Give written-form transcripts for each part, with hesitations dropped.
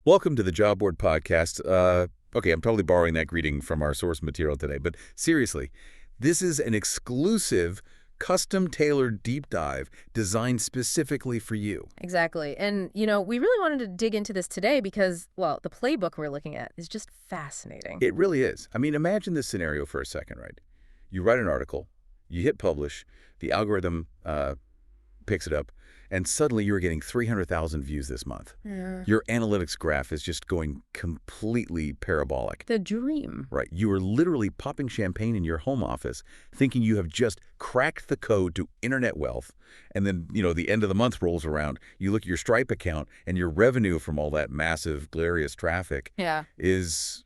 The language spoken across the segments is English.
Welcome to the Job Board Podcast. Okay, I'm totally borrowing that greeting from our source material today, but seriously, this is an exclusive, custom-tailored deep dive designed specifically for you. Exactly. And, we really wanted to dig into this today because, well, the playbook we're looking at is just fascinating. It really is. I mean, imagine this scenario for a second, right? You write an article, you hit publish, the algorithm picks it up, and suddenly you're getting 300,000 views this month. Yeah. Your analytics graph is just going completely parabolic. The dream. Right. You are literally popping champagne in your home office, thinking you have just cracked the code to internet wealth. And then, the end of the month rolls around. You look at your Stripe account, and your revenue from all that massive, glorious traffic is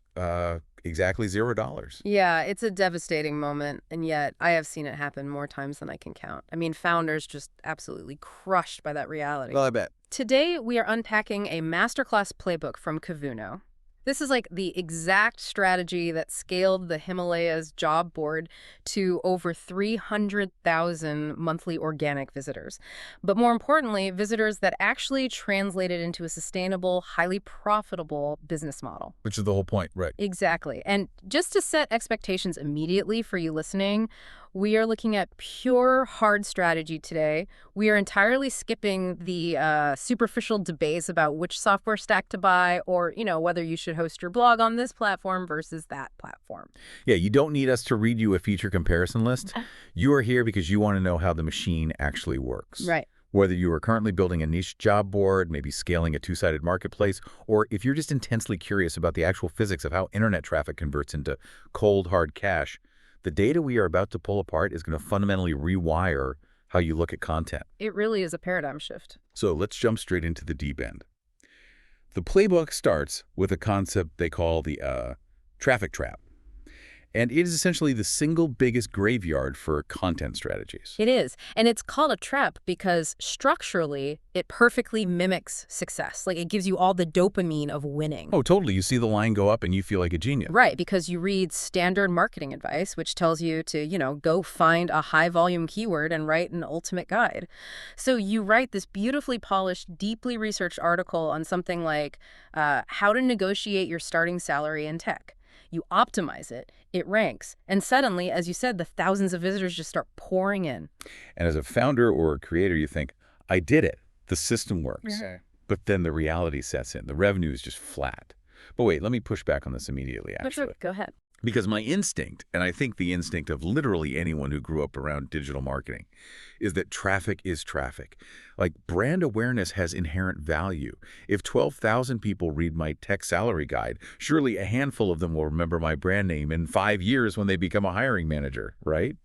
exactly $0. Yeah, it's a devastating moment, and yet I have seen it happen more times than I can count. I mean, founders just absolutely crushed by that reality. Well, I bet. Today, we are unpacking a masterclass playbook from Kavuno. This is like the exact strategy that scaled the Himalayas job board to over 300,000 monthly organic visitors. But more importantly, visitors that actually translated into a sustainable, highly profitable business model. Which is the whole point, right? Exactly. And just to set expectations immediately for you listening, we are looking at pure hard strategy today. We are entirely skipping the superficial debates about which software stack to buy or, whether you should host your blog on this platform versus that platform. Yeah, you don't need us to read you a feature comparison list. You are here because you want to know how the machine actually works. Right. Whether you are currently building a niche job board, maybe scaling a two-sided marketplace, or if you're just intensely curious about the actual physics of how internet traffic converts into cold, hard cash, the data we are about to pull apart is going to fundamentally rewire how you look at content. It really is a paradigm shift. So let's jump straight into the deep end. The playbook starts with a concept they call the traffic trap. And it is essentially the single biggest graveyard for content strategies. It is. And it's called a trap because structurally, it perfectly mimics success. Like it gives you all the dopamine of winning. Oh, totally. You see the line go up and you feel like a genius. Right, because you read standard marketing advice, which tells you to, go find a high volume keyword and write an ultimate guide. So you write this beautifully polished, deeply researched article on something like how to negotiate your starting salary in tech. You optimize it, it ranks, and suddenly, as you said, the thousands of visitors just start pouring in. And as a founder or a creator, you think, I did it. The system works. Yeah. But then the reality sets in. The revenue is just flat. But wait, let me push back on this immediately, actually. Go ahead. Because my instinct, and I think the instinct of literally anyone who grew up around digital marketing, is that traffic is traffic. Like, brand awareness has inherent value. If 12,000 people read my tech salary guide, surely a handful of them will remember my brand name in 5 years when they become a hiring manager, right?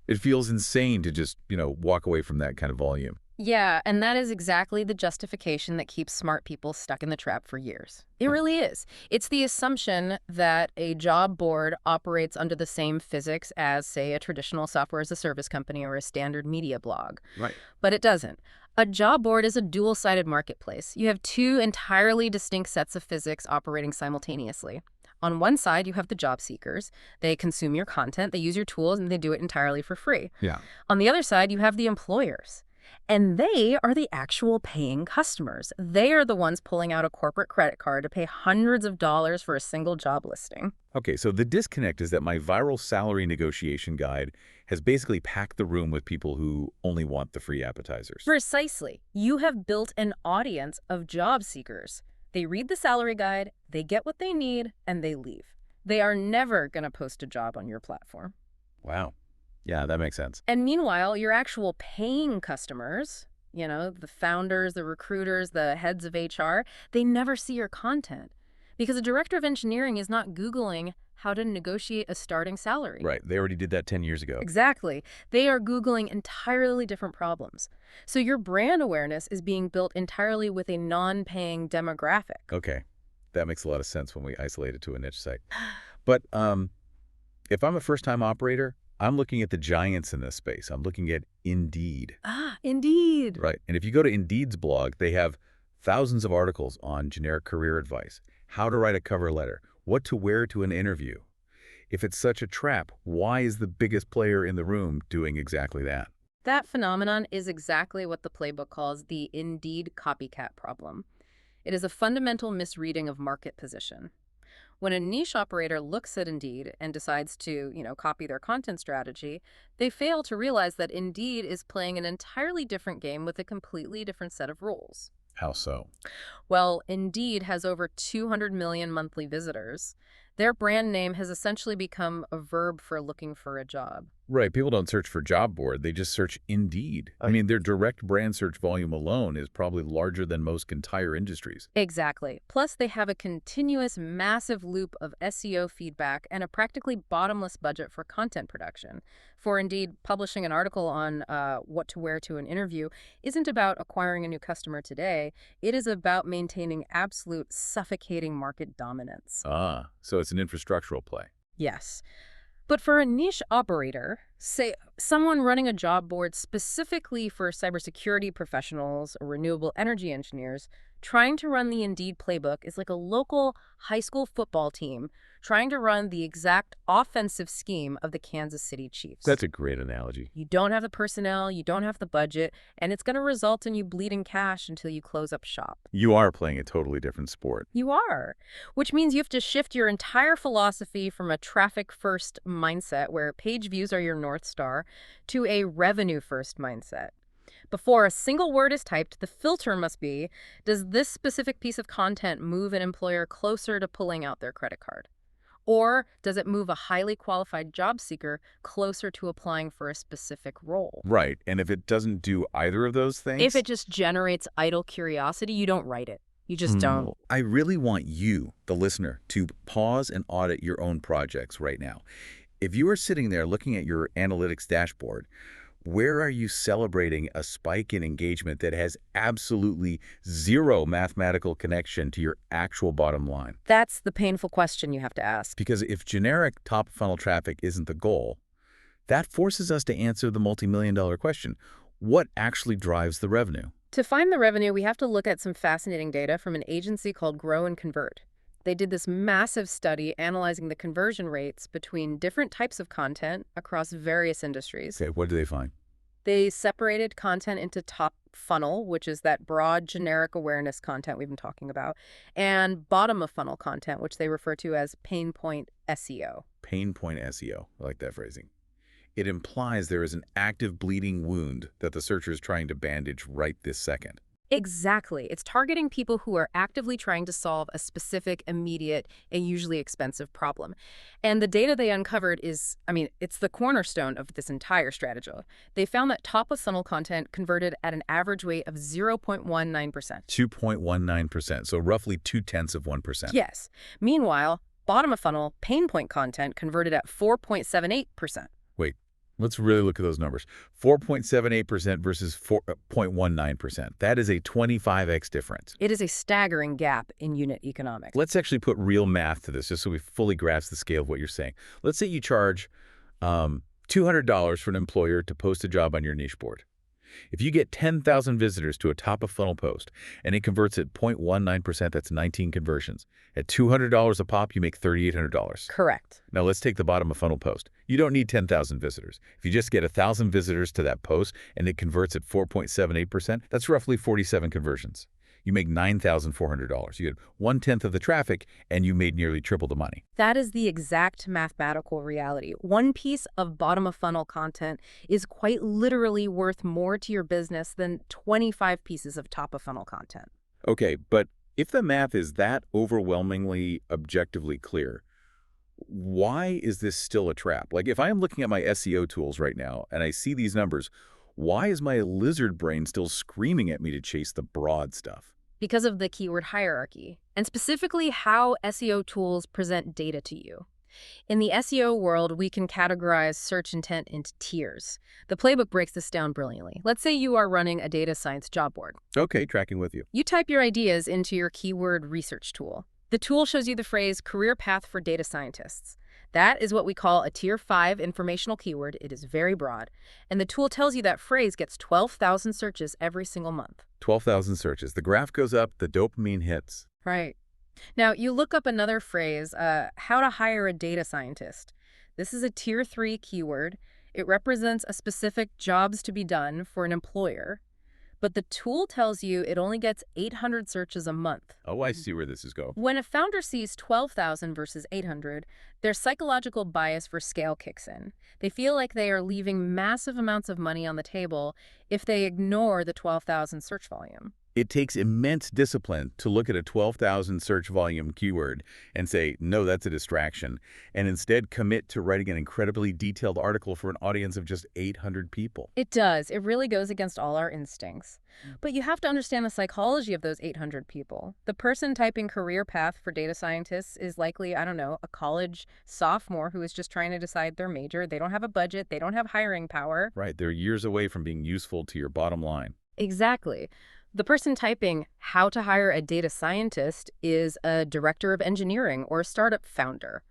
It feels insane to just, walk away from that kind of volume. Yeah, and that is exactly the justification that keeps smart people stuck in the trap for years. It really is. It's the assumption that a job board operates under the same physics as, say, a traditional software as a service company or a standard media blog. Right. But it doesn't. A job board is a dual-sided marketplace. You have two entirely distinct sets of physics operating simultaneously. On one side, you have the job seekers. They consume your content, they use your tools, and they do it entirely for free. Yeah. On the other side, you have the employers. And they are the actual paying customers. They are the ones pulling out a corporate credit card to pay hundreds of dollars for a single job listing. Okay, so the disconnect is that my viral salary negotiation guide has basically packed the room with people who only want the free appetizers. Precisely. You have built an audience of job seekers. They read the salary guide, they get what they need, and they leave. They are never going to post a job on your platform. Wow. Yeah, that makes sense. And meanwhile, your actual paying customers, the founders, the recruiters, the heads of HR, they never see your content because a director of engineering is not Googling how to negotiate a starting salary. Right. They already did that 10 years ago. Exactly. They are Googling entirely different problems. So your brand awareness is being built entirely with a non-paying demographic. Okay. That makes a lot of sense when we isolate it to a niche site. But if I'm a first-time operator, I'm looking at the giants in this space. I'm looking at Indeed. Indeed. Right. And if you go to Indeed's blog, they have thousands of articles on generic career advice, how to write a cover letter, what to wear to an interview. If it's such a trap, why is the biggest player in the room doing exactly that? That phenomenon is exactly what the playbook calls the Indeed copycat problem. It is a fundamental misreading of market position. When a niche operator looks at Indeed and decides to, copy their content strategy, they fail to realize that Indeed is playing an entirely different game with a completely different set of rules. How so? Well, Indeed has over 200 million monthly visitors. Their brand name has essentially become a verb for looking for a job. Right. People don't search for job board. They just search Indeed. I mean, their direct brand search volume alone is probably larger than most entire industries. Exactly. Plus, they have a continuous, massive loop of SEO feedback and a practically bottomless budget for content production. For Indeed, publishing an article on what to wear to an interview isn't about acquiring a new customer today. It is about maintaining absolute, suffocating market dominance. Ah, so it's an infrastructural play. Yes. But for a niche operator, say someone running a job board specifically for cybersecurity professionals or renewable energy engineers, trying to run the Indeed playbook is like a local high school football team trying to run the exact offensive scheme of the Kansas City Chiefs. That's a great analogy. You don't have the personnel, you don't have the budget, and it's going to result in you bleeding cash until you close up shop. You are playing a totally different sport. You are, which means you have to shift your entire philosophy from a traffic-first mindset where page views are your North Star to a revenue-first mindset. Before a single word is typed, the filter must be, does this specific piece of content move an employer closer to pulling out their credit card? Or does it move a highly qualified job seeker closer to applying for a specific role? Right. And if it doesn't do either of those things... If it just generates idle curiosity, you don't write it. You just don't. I really want you, the listener, to pause and audit your own projects right now. If you are sitting there looking at your analytics dashboard, where are you celebrating a spike in engagement that has absolutely zero mathematical connection to your actual bottom line? That's the painful question you have to ask. Because if generic top-funnel traffic isn't the goal, that forces us to answer the multi-million-dollar question. What actually drives the revenue? To find the revenue, we have to look at some fascinating data from an agency called Grow and Convert. They did this massive study analyzing the conversion rates between different types of content across various industries. Okay, what do they find? They separated content into top funnel, which is that broad generic awareness content we've been talking about, and bottom of funnel content, which they refer to as pain point SEO. Pain point SEO. I like that phrasing. It implies there is an active bleeding wound that the searcher is trying to bandage right this second. Exactly. It's targeting people who are actively trying to solve a specific, immediate, and usually expensive problem. And the data they uncovered is, it's the cornerstone of this entire strategy. They found that top-of-funnel content converted at an average rate of 0.19%. 2.19%, so roughly 0.2%. Yes. Meanwhile, bottom-of-funnel pain point content converted at 4.78%. Wait. Let's really look at those numbers. 4.78% versus 4.19%. That is a 25x difference. It is a staggering gap in unit economics. Let's actually put real math to this just so we fully grasp the scale of what you're saying. Let's say you charge $200 for an employer to post a job on your niche board. If you get 10,000 visitors to a top-of-funnel post and it converts at 0.19%, that's 19 conversions. At $200 a pop, you make $3,800. Correct. Now let's take the bottom-of-funnel post. You don't need 10,000 visitors. If you just get 1,000 visitors to that post and it converts at 4.78%, that's roughly 47 conversions. You make $9,400. You get 1/10 of the traffic, and you made nearly triple the money. That is the exact mathematical reality. One piece of bottom-of-funnel content is quite literally worth more to your business than 25 pieces of top-of-funnel content. Okay, but if the math is that overwhelmingly objectively clear, why is this still a trap? Like, if I'm looking at my SEO tools right now and I see these numbers, why is my lizard brain still screaming at me to chase the broad stuff? Because of the keyword hierarchy, and specifically how SEO tools present data to you. In the SEO world, we can categorize search intent into tiers. The playbook breaks this down brilliantly. Let's say you are running a data science job board. Okay, tracking with you. You type your ideas into your keyword research tool. The tool shows you the phrase career path for data scientists. That is what we call a Tier 5 informational keyword. It is very broad. And the tool tells you that phrase gets 12,000 searches every single month. 12,000 searches. The graph goes up, the dopamine hits. Right. Now, you look up another phrase, how to hire a data scientist. This is a Tier 3 keyword. It represents a specific jobs to be done for an employer. but the tool tells you it only gets 800 searches a month. Oh, I see where this is going. When a founder sees 12,000 versus 800, their psychological bias for scale kicks in. They feel like they are leaving massive amounts of money on the table if they ignore the 12,000 search volume. It takes immense discipline to look at a 12,000 search volume keyword and say, no, that's a distraction, and instead commit to writing an incredibly detailed article for an audience of just 800 people. It does. It really goes against all our instincts. But you have to understand the psychology of those 800 people. The person typing career path for data scientists is likely, I don't know, a college sophomore who is just trying to decide their major. They don't have a budget. They don't have hiring power. Right, they're years away from being useful to your bottom line. Exactly. The person typing how to hire a data scientist is a director of engineering or a startup founder.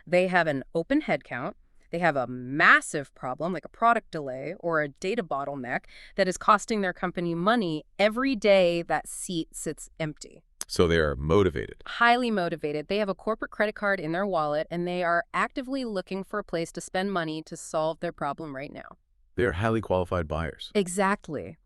They have an open headcount. They have a massive problem, like a product delay or a data bottleneck that is costing their company money every day that seat sits empty. So they're motivated. Highly motivated. They have a corporate credit card in their wallet, and they are actively looking for a place to spend money to solve their problem right now. They're highly qualified buyers. Exactly.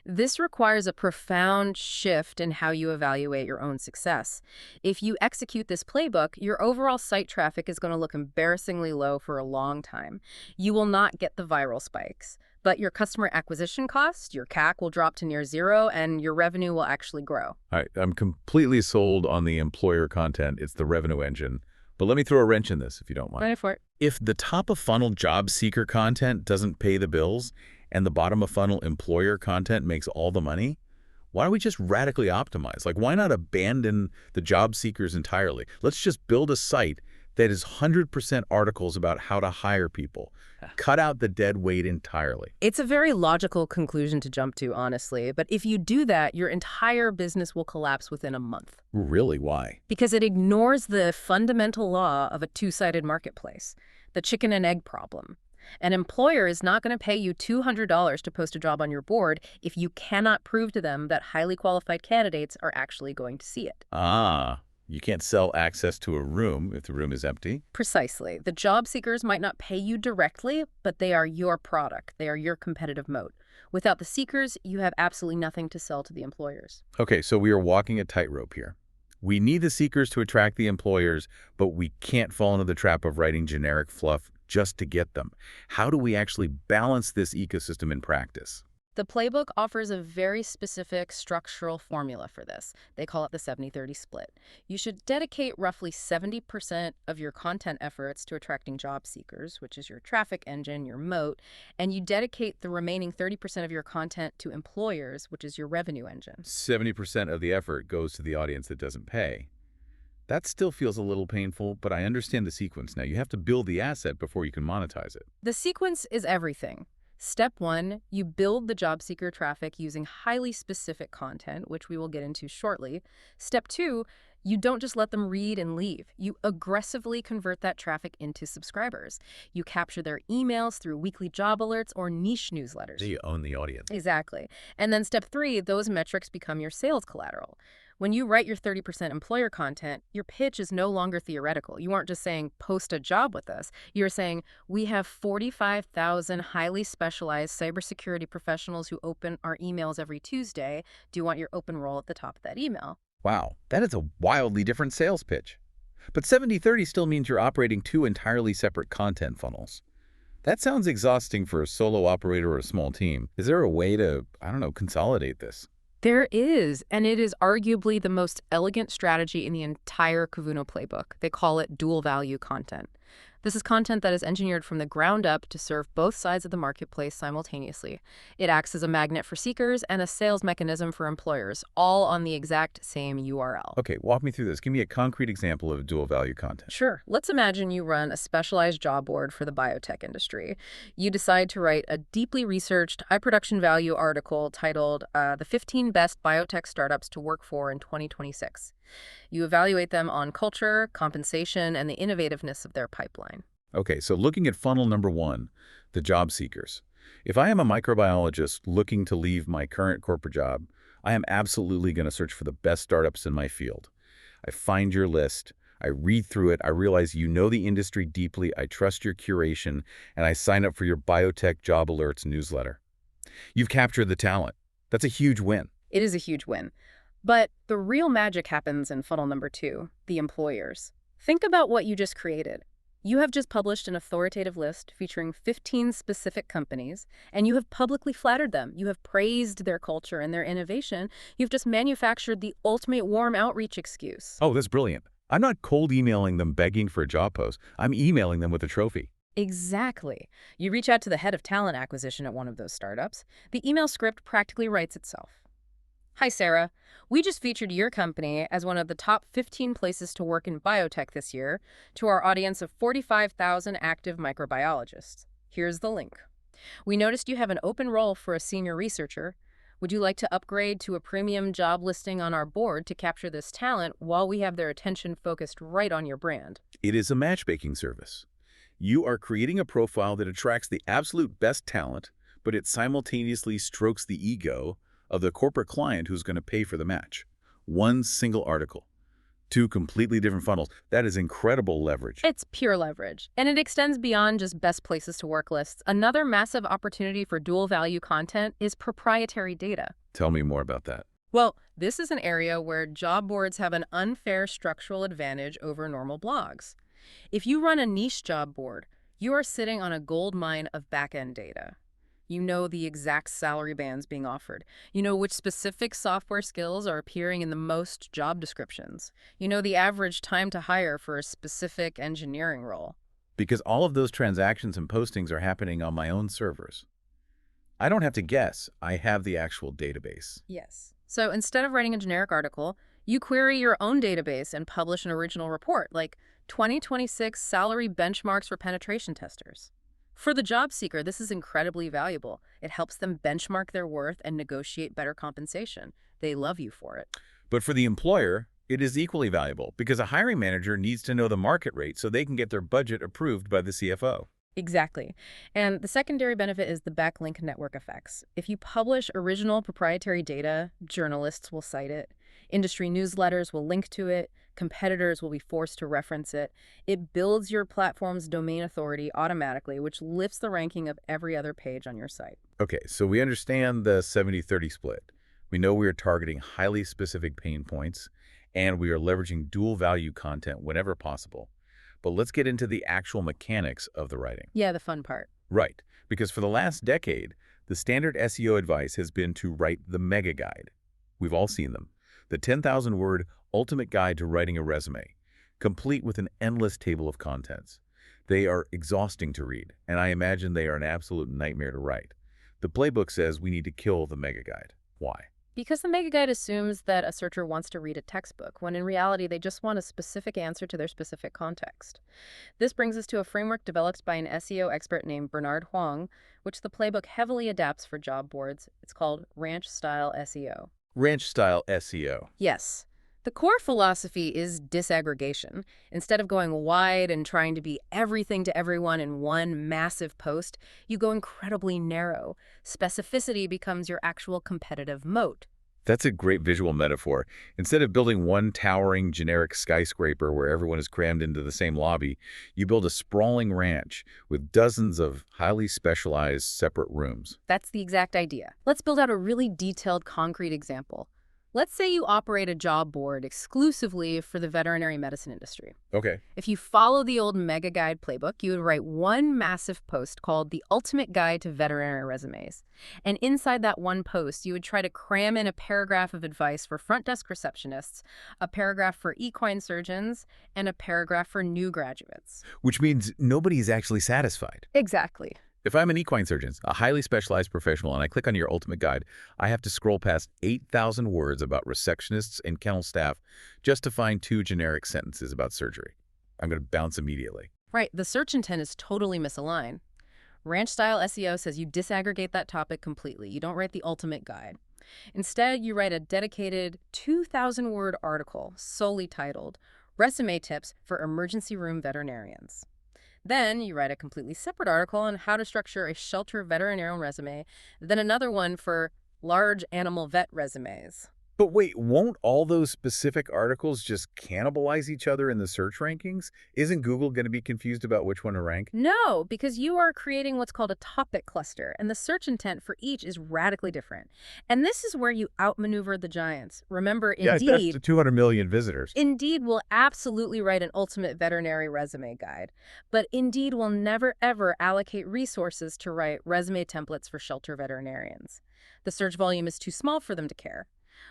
This requires a profound shift in how you evaluate your own success. If you execute this playbook, your overall site traffic is going to look embarrassingly low for a long time. You will not get the viral spikes, but your customer acquisition cost, your CAC, will drop to near zero, and your revenue will actually grow. All right, I'm completely sold on the employer content. It's the revenue engine. But let me throw a wrench in this, if you don't mind. Ready for it? If the top-of-funnel job seeker content doesn't pay the bills and the bottom-of-funnel employer content makes all the money, why don't we just radically optimize? Like, why not abandon the job seekers entirely? Let's just build a site that is 100% articles about how to hire people. Cut out the dead weight entirely. It's a very logical conclusion to jump to, honestly. But if you do that, your entire business will collapse within a month. Really? Why? Because it ignores the fundamental law of a two-sided marketplace, the chicken and egg problem. An employer is not going to pay you $200 to post a job on your board if you cannot prove to them that highly qualified candidates are actually going to see it. Ah, you can't sell access to a room if the room is empty. Precisely. The job seekers might not pay you directly, but they are your product. They are your competitive moat. Without the seekers, you have absolutely nothing to sell to the employers. Okay, so we are walking a tightrope here. We need the seekers to attract the employers, but we can't fall into the trap of writing generic fluff just to get them. How do we actually balance this ecosystem in practice? The playbook offers a very specific structural formula for this. They call it the 70-30 split. You should dedicate roughly 70% of your content efforts to attracting job seekers, which is your traffic engine, your moat, and you dedicate the remaining 30% of your content to employers, which is your revenue engine. 70% of the effort goes to the audience that doesn't pay. That still feels a little painful, but I understand the sequence now. You have to build the asset before you can monetize it. The sequence is everything. Step 1, you build the job seeker traffic using highly specific content, which we will get into shortly. Step 2, you don't just let them read and leave. You aggressively convert that traffic into subscribers. You capture their emails through weekly job alerts or niche newsletters. So you own the audience. Exactly. And then step 3, those metrics become your sales collateral. When you write your 30% employer content, your pitch is no longer theoretical. You aren't just saying, post a job with us. You're saying, we have 45,000 highly specialized cybersecurity professionals who open our emails every Tuesday. Do you want your open role at the top of that email? Wow, that is a wildly different sales pitch. But 70-30 still means you're operating two entirely separate content funnels. That sounds exhausting for a solo operator or a small team. Is there a way to, I don't know, consolidate this? There is, and it is arguably the most elegant strategy in the entire Kavuno playbook. They call it dual value content. This is content that is engineered from the ground up to serve both sides of the marketplace simultaneously. It acts as a magnet for seekers and a sales mechanism for employers, all on the exact same URL. Okay, walk me through this. Give me a concrete example of dual value content. Sure. Let's imagine you run a specialized job board for the biotech industry. You decide to write a deeply researched, high production value article titled The 15 Best Biotech Startups to Work For in 2026. You evaluate them on culture, compensation, and the innovativeness of their pipeline. Okay, so looking at funnel number 1, the job seekers. If I am a microbiologist looking to leave my current corporate job, I am absolutely going to search for the best startups in my field. I find your list, I read through it, I realize you know the industry deeply, I trust your curation, and I sign up for your biotech job alerts newsletter. You've captured the talent. That's a huge win. It is a huge win. But the real magic happens in funnel number 2, the employers. Think about what you just created. You have just published an authoritative list featuring 15 specific companies, and you have publicly flattered them. You have praised their culture and their innovation. You've just manufactured the ultimate warm outreach excuse. Oh, that's brilliant. I'm not cold emailing them begging for a job post. I'm emailing them with a trophy. Exactly. You reach out to the head of talent acquisition at one of those startups. The email script practically writes itself. Hi, Sarah. We just featured your company as one of the top 15 places to work in biotech this year to our audience of 45,000 active microbiologists. Here's the link. We noticed you have an open role for a senior researcher. Would you like to upgrade to a premium job listing on our board to capture this talent while we have their attention focused right on your brand? It is a matchmaking service. You are creating a profile that attracts the absolute best talent, but it simultaneously strokes the ego of the corporate client who's going to pay for the match. One single article. 2 completely different funnels. That is incredible leverage. It's pure leverage, and it extends beyond just best places to work lists. Another massive opportunity for dual value content is proprietary data. Tell me more about that. Well, this is an area where job boards have an unfair structural advantage over normal blogs. If you run a niche job board, you are sitting on a gold mine of back-end data. You know the exact salary bands being offered. You know which specific software skills are appearing in the most job descriptions. You know the average time to hire for a specific engineering role. Because all of those transactions and postings are happening on my own servers. I don't have to guess. I have the actual database. Yes. So instead of writing a generic article, you query your own database and publish an original report, like 2026 salary benchmarks for penetration testers. For the job seeker, this is incredibly valuable. It helps them benchmark their worth and negotiate better compensation. They love you for it. But for the employer, it is equally valuable because a hiring manager needs to know the market rate so they can get their budget approved by the CFO. Exactly. And the secondary benefit is the backlink network effects. If you publish original proprietary data, journalists will cite it. Industry newsletters will link to it. Competitors will be forced to reference it. It builds your platform's domain authority automatically, which lifts the ranking of every other page on your site. Okay, so we understand the 70-30 split. We know we are targeting highly specific pain points, and we are leveraging dual value content whenever possible. But let's get into the actual mechanics of the writing. Yeah, the fun part. Right, because for the last decade, the standard SEO advice has been to write the mega guide. We've all seen them. The 10,000-word ultimate guide to writing a resume, complete with an endless table of contents. They are exhausting to read, and I imagine they are an absolute nightmare to write. The playbook says we need to kill the mega guide. Why? Because the mega guide assumes that a searcher wants to read a textbook, when in reality they just want a specific answer to their specific context. This brings us to a framework developed by an SEO expert named Bernard Huang, which the playbook heavily adapts for job boards. It's called ranch-style SEO. Ranch-style SEO. Yes. The core philosophy is disaggregation. Instead of going wide and trying to be everything to everyone in one massive post, you go incredibly narrow. Specificity becomes your actual competitive moat. That's a great visual metaphor. Instead of building one towering generic skyscraper where everyone is crammed into the same lobby, you build a sprawling ranch with dozens of highly specialized separate rooms. That's the exact idea. Let's build out a really detailed, concrete example. Let's say you operate a job board exclusively for the veterinary medicine industry. Okay. If you follow the old mega guide playbook, you would write one massive post called The Ultimate Guide to Veterinary Resumes. And inside that one post, you would try to cram in a paragraph of advice for front desk receptionists, a paragraph for equine surgeons, and a paragraph for new graduates. Which means nobody is actually satisfied. Exactly. If I'm an equine surgeon, a highly specialized professional, and I click on your ultimate guide, I have to scroll past 8,000 words about receptionists and kennel staff just to find 2 generic sentences about surgery. I'm going to bounce immediately. Right. The search intent is totally misaligned. Ranch-style SEO says you disaggregate that topic completely. You don't write the ultimate guide. Instead, you write a dedicated 2,000-word article solely titled Resume Tips for Emergency Room Veterinarians. Then you write a completely separate article on how to structure a shelter veterinarian resume, then another one for large animal vet resumes. But wait, won't all those specific articles just cannibalize each other in the search rankings? Isn't Google going to be confused about which one to rank? No, because you are creating what's called a topic cluster, and the search intent for each is radically different. And this is where you outmaneuver the giants. Remember, Yeah, that's the 200 million visitors. Indeed will absolutely write an ultimate veterinary resume guide, but Indeed will never ever allocate resources to write resume templates for shelter veterinarians. The search volume is too small for them to care.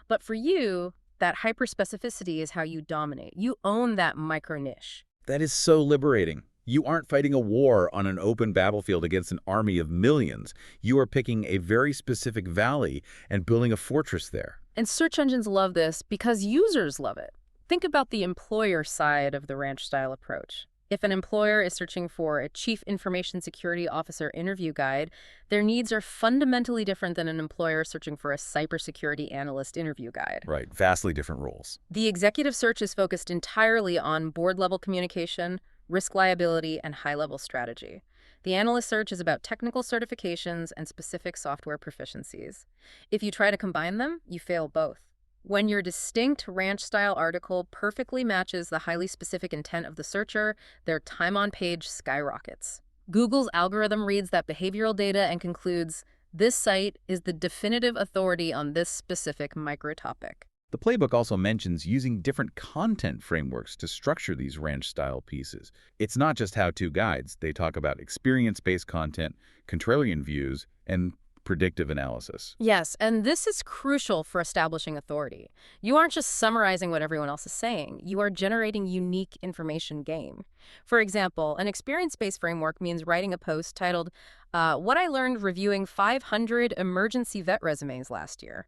But for you, that hyperspecificity is how you dominate. You own that micro niche. That is so liberating. You aren't fighting a war on an open battlefield against an army of millions. You are picking a very specific valley and building a fortress there. And search engines love this because users love it. Think about the employer side of the ranch-style approach. If an employer is searching for a Chief Information Security Officer interview guide, their needs are fundamentally different than an employer searching for a cybersecurity analyst interview guide. Right, vastly different roles. The executive search is focused entirely on board-level communication, risk liability, and high-level strategy. The analyst search is about technical certifications and specific software proficiencies. If you try to combine them, you fail both. When your distinct ranch-style article perfectly matches the highly specific intent of the searcher, their time on page skyrockets. Google's algorithm reads that behavioral data and concludes, this site is the definitive authority on this specific micro-topic. The playbook also mentions using different content frameworks to structure these ranch-style pieces. It's not just how-to guides. They talk about experience-based content, contrarian views, and predictive analysis. Yes, and this is crucial for establishing authority. You aren't just summarizing what everyone else is saying. You are generating unique information game. For example, an experience-based framework means writing a post titled, What I Learned Reviewing 500 Emergency Vet Resumes Last Year.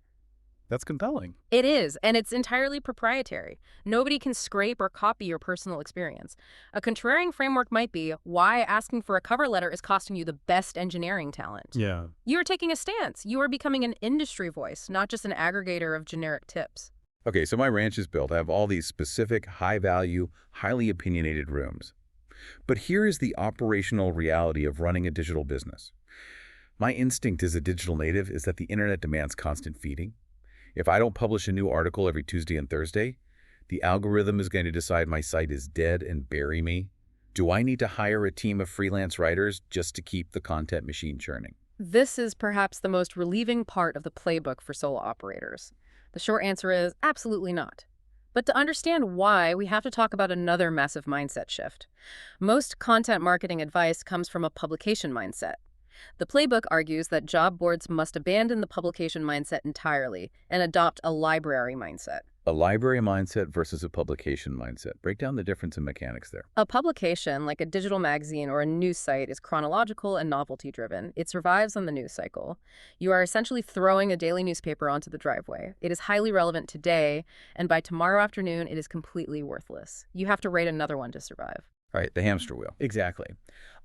That's compelling. It is, and it's entirely proprietary. Nobody can scrape or copy your personal experience. A contrarian framework might be why asking for a cover letter is costing you the best engineering talent. Yeah. You are taking a stance. You are becoming an industry voice, not just an aggregator of generic tips. Okay, so my ranch is built. I have all these specific, high-value, highly opinionated rooms. But here is the operational reality of running a digital business. My instinct as a digital native is that the internet demands constant feeding. If I don't publish a new article every Tuesday and Thursday, the algorithm is going to decide my site is dead and bury me. Do I need to hire a team of freelance writers just to keep the content machine churning? This is perhaps the most relieving part of the playbook for solo operators. The short answer is absolutely not. But to understand why, we have to talk about another massive mindset shift. Most content marketing advice comes from a publication mindset. The playbook argues that job boards must abandon the publication mindset entirely and adopt a library mindset. A library mindset versus a publication mindset. Break down the difference in mechanics there. A publication, like a digital magazine or a news site, is chronological and novelty-driven. It survives on the news cycle. You are essentially throwing a daily newspaper onto the driveway. It is highly relevant today, and by tomorrow afternoon, it is completely worthless. You have to write another one to survive. Right, the hamster wheel. Exactly.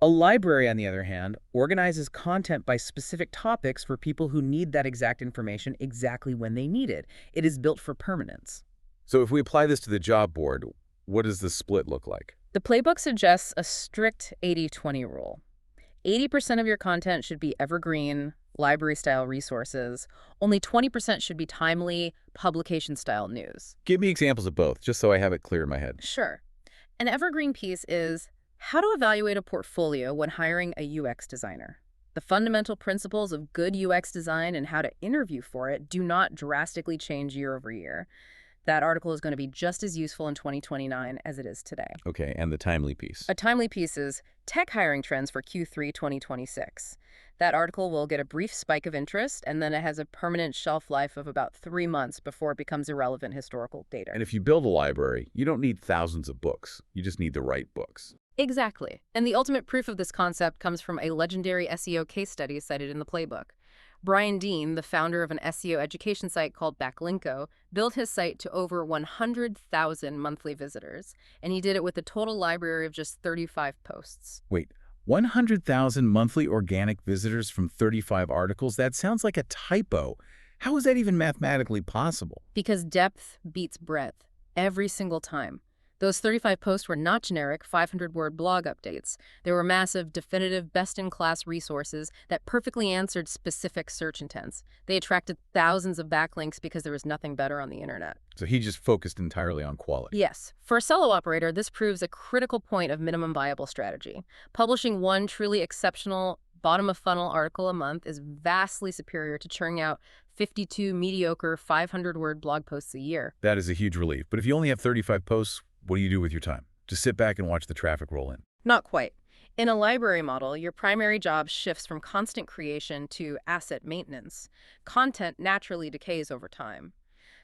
A library, on the other hand, organizes content by specific topics for people who need that exact information exactly when they need it. It is built for permanence. So if we apply this to the job board, what does the split look like? The playbook suggests a strict 80-20 rule. 80% of your content should be evergreen, library-style resources. Only 20% should be timely, publication-style news. Give me examples of both, just so I have it clear in my head. Sure. An evergreen piece is how to evaluate a portfolio when hiring a UX designer. The fundamental principles of good UX design and how to interview for it do not drastically change year over year. That article is going to be just as useful in 2029 as it is today. Okay, and the timely piece. A timely piece is tech hiring trends for Q3 2026. That article will get a brief spike of interest, and then it has a permanent shelf life of about 3 months before it becomes irrelevant historical data. And if you build a library, you don't need thousands of books. You just need the right books. Exactly. And the ultimate proof of this concept comes from a legendary SEO case study cited in the playbook. Brian Dean, the founder of an SEO education site called Backlinko, built his site to over 100,000 monthly visitors, and he did it with a total library of just 35 posts. Wait, 100,000 monthly organic visitors from 35 articles? That sounds like a typo. How is that even mathematically possible? Because depth beats breadth every single time. Those 35 posts were not generic 500-word blog updates. They were massive, definitive, best-in-class resources that perfectly answered specific search intents. They attracted thousands of backlinks because there was nothing better on the internet. So he just focused entirely on quality. Yes. For a solo operator, this proves a critical point of minimum viable strategy. Publishing one truly exceptional bottom-of-funnel article a month is vastly superior to churning out 52 mediocre 500-word blog posts a year. That is a huge relief. But if you only have 35 posts, what do you do with your time? Just sit back and watch the traffic roll in. Not quite. In a library model, your primary job shifts from constant creation to asset maintenance. Content naturally decays over time.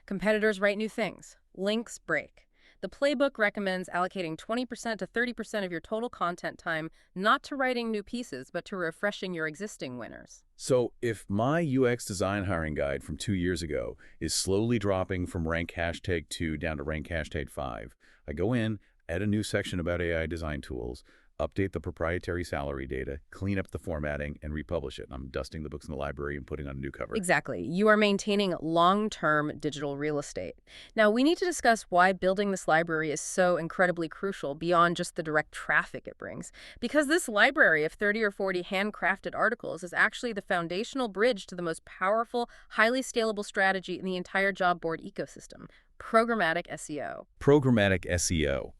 Competitors write new things. Links break. The playbook recommends allocating 20% to 30% of your total content time not to writing new pieces, but to refreshing your existing winners. So if my UX design hiring guide from 2 years ago is slowly dropping from rank hashtag 2 down to rank hashtag 5, I go in, add a new section about AI design tools, update the proprietary salary data, clean up the formatting, and republish it. I'm dusting the books in the library and putting on a new cover. Exactly. You are maintaining long-term digital real estate. Now, we need to discuss why building this library is so incredibly crucial beyond just the direct traffic it brings. Because this library of 30 or 40 handcrafted articles is actually the foundational bridge to the most powerful, highly scalable strategy in the entire job board ecosystem: programmatic SEO. Programmatic SEO.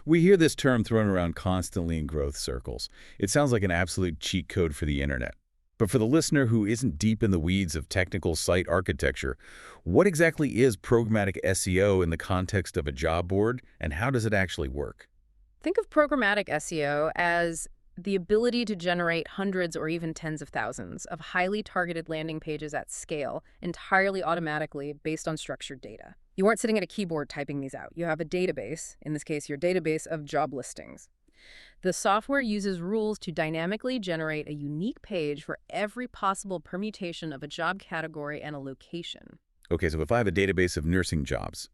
We hear this term thrown around constantly in growth circles. It sounds like an absolute cheat code for the internet. But for the listener who isn't deep in the weeds of technical site architecture, what exactly is programmatic SEO in the context of a job board, and how does it actually work? Think of programmatic SEO as the ability to generate hundreds or even tens of thousands of highly targeted landing pages at scale entirely automatically based on structured data. You aren't sitting at a keyboard typing these out. You have a database, in this case your database of job listings. The software uses rules to dynamically generate a unique page for every possible permutation of a job category and a location. Okay, so if I have a database of nursing jobs,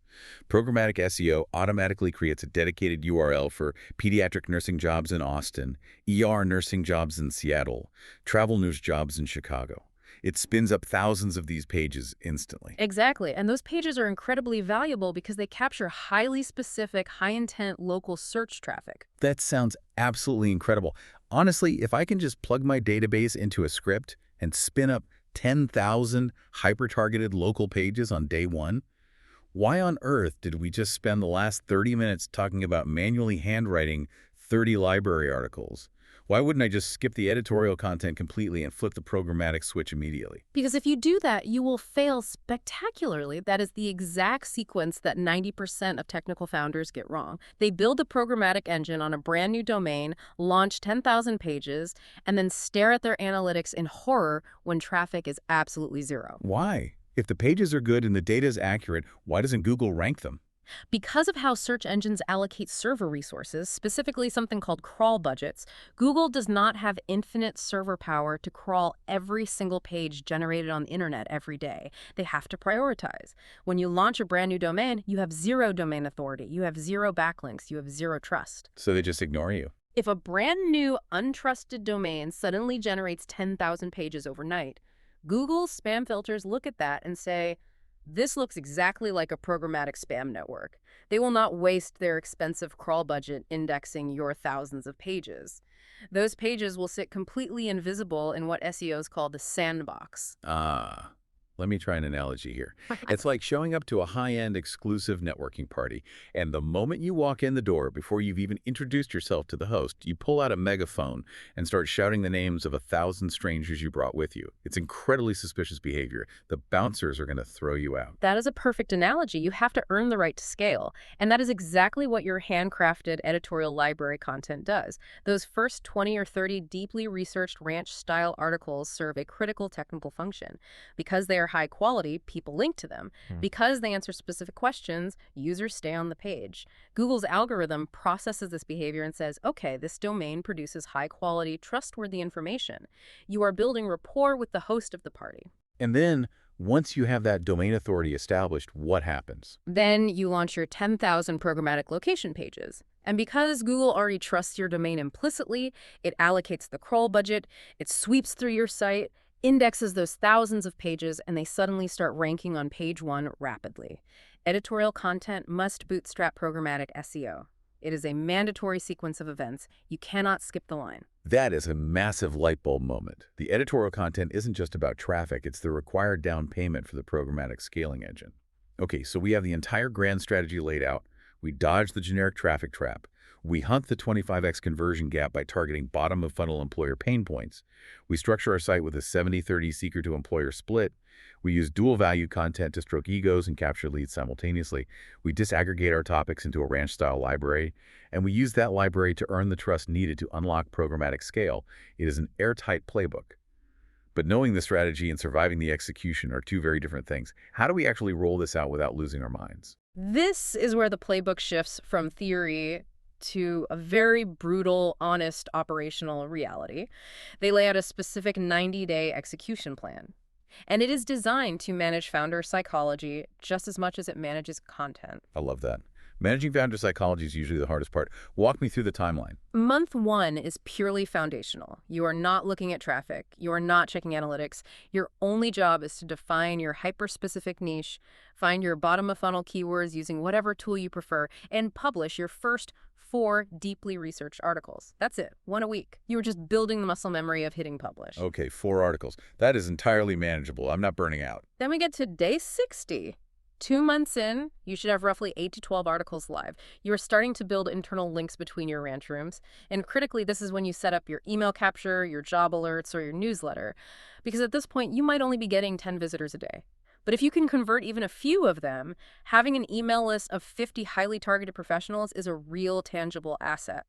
programmatic SEO automatically creates a dedicated URL for pediatric nursing jobs in Austin, ER nursing jobs in Seattle, travel nurse jobs in Chicago. It spins up thousands of these pages instantly. Exactly, and those pages are incredibly valuable because they capture highly specific, high-intent local search traffic. That sounds absolutely incredible. Honestly, if I can just plug my database into a script and spin up 10,000 hyper-targeted local pages on day one, why on earth did we just spend the last 30 minutes talking about manually handwriting 30 library articles? Why wouldn't I just skip the editorial content completely and flip the programmatic switch immediately? Because if you do that, you will fail spectacularly. That is the exact sequence that 90% of technical founders get wrong. They build a programmatic engine on a brand new domain, launch 10,000 pages, and then stare at their analytics in horror when traffic is absolutely zero. Why? If the pages are good and the data is accurate, why doesn't Google rank them? Because of how search engines allocate server resources, specifically something called crawl budgets, Google does not have infinite server power to crawl every single page generated on the internet every day. They have to prioritize. When you launch a brand new domain, you have zero domain authority, you have zero backlinks, you have zero trust. So they just ignore you. If a brand new, untrusted domain suddenly generates 10,000 pages overnight, Google's spam filters look at that and say, "This looks exactly like a programmatic spam network." They will not waste their expensive crawl budget indexing your thousands of pages. Those pages will sit completely invisible in what SEOs call the sandbox. Let me try an analogy here. It's like showing up to a high-end exclusive networking party, and the moment you walk in the door, before you've even introduced yourself to the host, you pull out a megaphone and start shouting the names of 1,000 strangers you brought with you. It's incredibly suspicious behavior. The bouncers are going to throw you out. That is a perfect analogy. You have to earn the right to scale. And that is exactly what your handcrafted editorial library content does. Those first 20 or 30 deeply researched ranch-style articles serve a critical technical function. Because they are high quality, people link to them. Because they answer specific questions, users stay on the page. Google's algorithm processes this behavior and says, okay, this domain produces high quality, trustworthy information. You are building rapport with the host of the party. And then, once you have that domain authority established, what happens? Then you launch your 10,000 programmatic location pages. And because Google already trusts your domain implicitly, it allocates the crawl budget, it sweeps through your site, indexes those thousands of pages, and they suddenly start ranking on page one rapidly. Editorial content must bootstrap programmatic SEO. It is a mandatory sequence of events. You cannot skip the line. That is a massive light bulb moment. The editorial content isn't just about traffic, it's the required down payment for the programmatic scaling engine. Okay, so we have the entire grand strategy laid out. We dodge the generic traffic trap. We hunt the 25x conversion gap by targeting bottom-of-funnel employer pain points. We structure our site with a 70-30 seeker-to-employer split. We use dual-value content to stroke egos and capture leads simultaneously. We disaggregate our topics into a ranch-style library, and we use that library to earn the trust needed to unlock programmatic scale. It is an airtight playbook. But knowing the strategy and surviving the execution are two very different things. How do we actually roll this out without losing our minds? This is where the playbook shifts from theory to a very brutal, honest operational reality. They lay out a specific 90-day execution plan. And it is designed to manage founder psychology just as much as it manages content. I love that. Managing founder psychology is usually the hardest part. Walk me through the timeline. Month 1 is purely foundational. You are not looking at traffic. You are not checking analytics. Your only job is to define your hyper-specific niche, find your bottom-of-funnel keywords using whatever tool you prefer, and publish your first 4 deeply researched articles. That's it. 1 a week. You are just building the muscle memory of hitting publish. Okay, 4 articles. That is entirely manageable. I'm not burning out. Then we get to day 60. 2 months in, you should have roughly 8 to 12 articles live. You are starting to build internal links between your ranch rooms. And critically, this is when you set up your email capture, your job alerts, or your newsletter. Because at this point, you might only be getting 10 visitors a day. But if you can convert even a few of them, having an email list of 50 highly targeted professionals is a real tangible asset.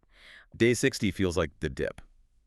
Day 60 feels like the dip.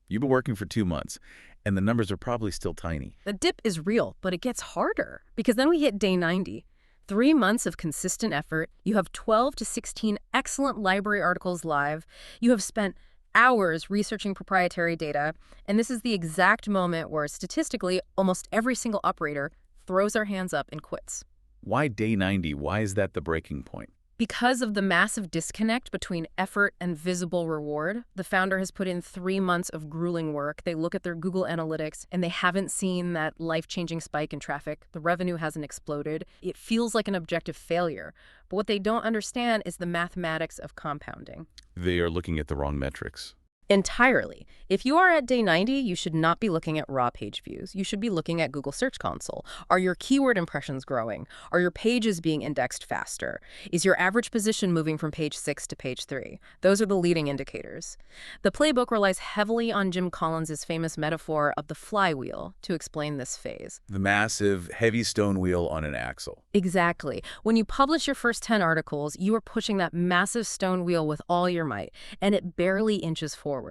You've been working for 2 months, and the numbers are probably still tiny. The dip is real, but it gets harder. Because then we hit day 90. 3 months of consistent effort. You have 12 to 16 excellent library articles live. You have spent hours researching proprietary data. And this is the exact moment where statistically, almost every single operator throws their hands up and quits. Why day 90? Why is that the breaking point? Because of the massive disconnect between effort and visible reward, the founder has put in 3 months of grueling work. They look at their Google Analytics, and they haven't seen that life-changing spike in traffic. The revenue hasn't exploded. It feels like an objective failure. But what they don't understand is the mathematics of compounding. They are looking at the wrong metrics. Entirely. If you are at day 90, you should not be looking at raw page views. You should be looking at Google Search Console. Are your keyword impressions growing? Are your pages being indexed faster? Is your average position moving from page 6 to page 3? Those are the leading indicators. The playbook relies heavily on Jim Collins' famous metaphor of the flywheel to explain this phase. The massive, heavy stone wheel on an axle. Exactly. When you publish your first 10 articles, you are pushing that massive stone wheel with all your might, and it barely inches forward.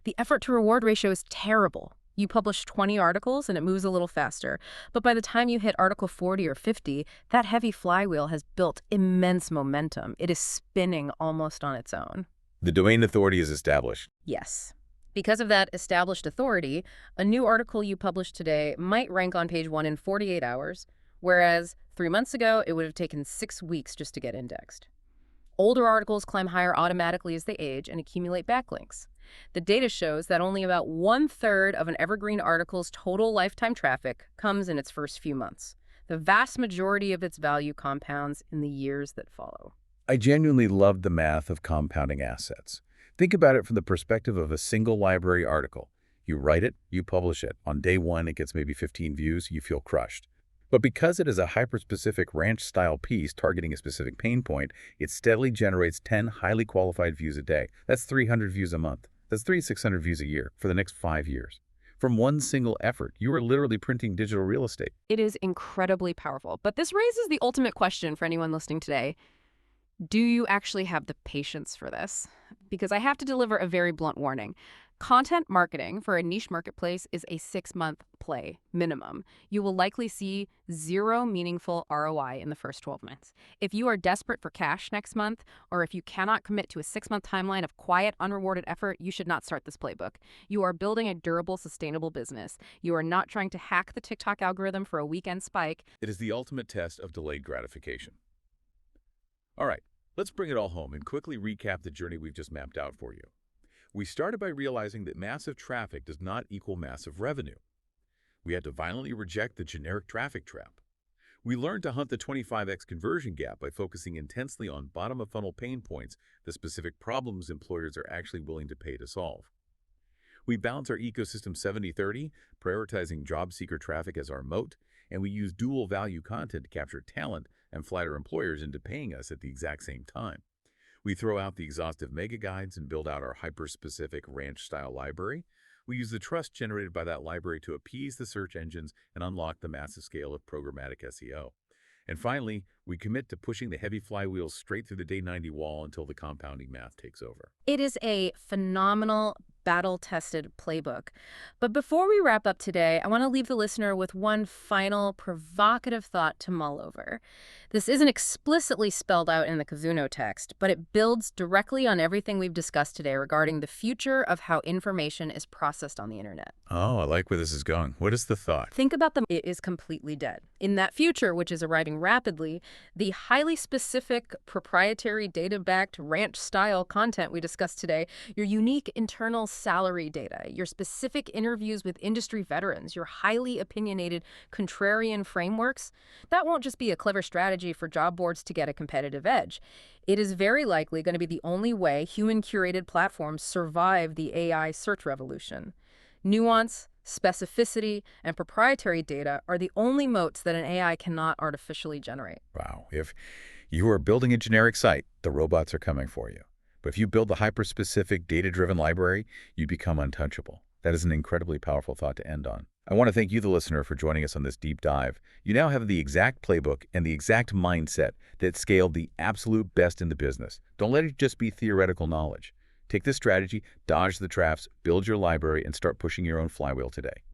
The effort-to-reward ratio is terrible. You publish 20 articles and it moves a little faster, but by the time you hit article 40 or 50, that heavy flywheel has built immense momentum. It is spinning almost on its own. The domain authority is established. Yes. Because of that established authority, a new article you publish today might rank on page 1 in 48 hours, whereas 3 months ago, it would have taken 6 weeks just to get indexed. Older articles climb higher automatically as they age and accumulate backlinks. The data shows that only about 1/3 of an evergreen article's total lifetime traffic comes in its first few months. The vast majority of its value compounds in the years that follow. I genuinely love the math of compounding assets. Think about it from the perspective of a single library article. You write it, you publish it. On day 1, it gets maybe 15 views, you feel crushed. But because it is a hyper-specific ranch-style piece targeting a specific pain point, it steadily generates 10 highly qualified views a day. That's 300 views a month. That's 3,600 views a year for the next 5 years. From one single effort, you are literally printing digital real estate. It is incredibly powerful. But this raises the ultimate question for anyone listening today. Do you actually have the patience for this? Because I have to deliver a very blunt warning. Content marketing for a niche marketplace is a 6-month play, minimum. You will likely see 0 meaningful ROI in the first 12 months. If you are desperate for cash next month, or if you cannot commit to a 6-month timeline of quiet, unrewarded effort, you should not start this playbook. You are building a durable, sustainable business. You are not trying to hack the TikTok algorithm for a weekend spike. It is the ultimate test of delayed gratification. All right, let's bring it all home and quickly recap the journey we've just mapped out for you. We started by realizing that massive traffic does not equal massive revenue. We had to violently reject the generic traffic trap. We learned to hunt the 25x conversion gap by focusing intensely on bottom-of-funnel pain points, the specific problems employers are actually willing to pay to solve. We balance our ecosystem 70-30, prioritizing job seeker traffic as our moat, and we use dual-value content to capture talent and flatter employers into paying us at the exact same time. We throw out the exhaustive mega guides and build out our hyper-specific ranch-style library. We use the trust generated by that library to appease the search engines and unlock the massive scale of programmatic SEO. And finally, we commit to pushing the heavy flywheels straight through the day 90 wall until the compounding math takes over. It is a phenomenal, battle-tested playbook. But before we wrap up today, I want to leave the listener with one final provocative thought to mull over. This isn't explicitly spelled out in the Kazuno text, but it builds directly on everything we've discussed today regarding the future of how information is processed on the internet. Oh, I like where this is going. What is the thought? Think about it is completely dead. In that future, which is arriving rapidly, the highly specific, proprietary, data-backed, ranch-style content we discussed today, your unique internal salary data, your specific interviews with industry veterans, your highly opinionated contrarian frameworks, that won't just be a clever strategy for job boards to get a competitive edge. It is very likely going to be the only way human-curated platforms survive the AI search revolution. Nuance, specificity, and proprietary data are the only moats that an AI cannot artificially generate. Wow. If you are building a generic site, the robots are coming for you. But if you build a hyper-specific, data-driven library, you become untouchable. That is an incredibly powerful thought to end on. I want to thank you, the listener, for joining us on this deep dive. You now have the exact playbook and the exact mindset that scaled the absolute best in the business. Don't let it just be theoretical knowledge. Take this strategy, dodge the traps, build your library, and start pushing your own flywheel today.